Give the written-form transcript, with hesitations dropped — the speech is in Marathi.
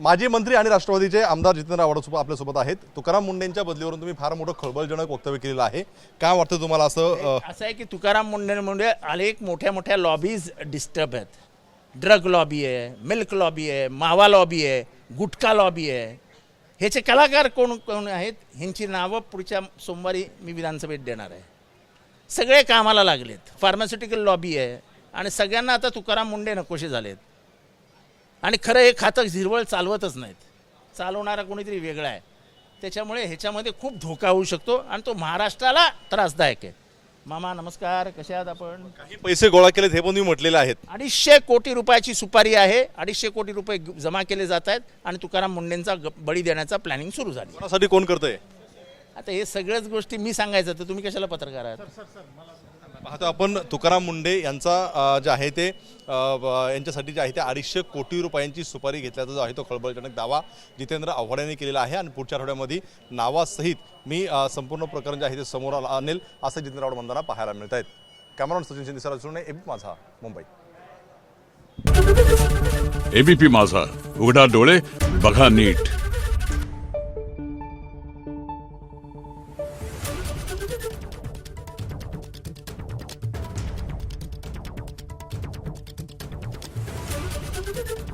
माजी मंत्री आणि राष्ट्रवादीचे आमदार जितेंद्र आव्हाड आपल्यासोबत आहेत। तुकाराम मुंडेंच्या बदलीवरून तुम्ही फार मोठं खळबळजनक वक्तव्य केलेलं आहे, काय वाटतं तुम्हाला? असं आहे की तुकाराम मुंडेंमुळे अनेक मोठ्या मोठ्या लॉबीज डिस्टर्ब आहेत। ड्रग लॉबी आहे, मिल्क लॉबी आहे, मावा लॉबी आहे, गुटखा लॉबी आहे। ह्याचे कलाकार कोण कोण आहेत ह्यांची नावं पुढच्या सोमवारी मी विधानसभेत देणार आहे। सगळे कामाला लागलेत। फार्मास्युटिकल लॉबी आहे आणि सगळ्यांना आता तुकाराम मुंडे नकोशे झालेत आणि खरं हे खातं हिरवळ चालवतच नाहीत, चालवणारा कोणीतरी वेगळा आहे। त्याच्यामुळे ह्याच्यामध्ये खूप धोका होऊ शकतो आणि तो महाराष्ट्राला त्रासदायक आहे। मामा नमस्कार, कसे आहात आपण? काही पैसे गोळा केलेत हे पण तुम्ही म्हटलेले आहेत। 250 कोटी रुपयाची सुपारी आहे, 250 कोटी रुपये जमा केले जात आहेत आणि तुकाराम मुंडेंचा बळी देण्याचा प्लॅनिंग सुरू झाली। कोणासाठी कोण करतंय? आता हे सगळ्याच गोष्टी मी सांगायचं तर तुम्ही कशाला पत्रकार आहात? पाहतो आपण तुकाराम मुंडे यांचा जे आहे ते यांच्यासाठी जे आहे ते 250 कोटी रुपयांची सुपारी घेतल्याचा जो आहे तो खळबळजनक दावा जितेंद्र आव्हाड यांनी केलेला आहे आणि पुढच्या आठवड्यामध्ये नावासहित मी संपूर्ण प्रकरण जे आहे ते समोर आणेल असं जितेंद्र आव्हाड म्हणताना पाहायला मिळत आहेत। कॅमेरामन सचिन शिंदे, एबीपी माझा, मुंबई। एबीपी माझा, उघडा डोळे बघा नीट। Thank you.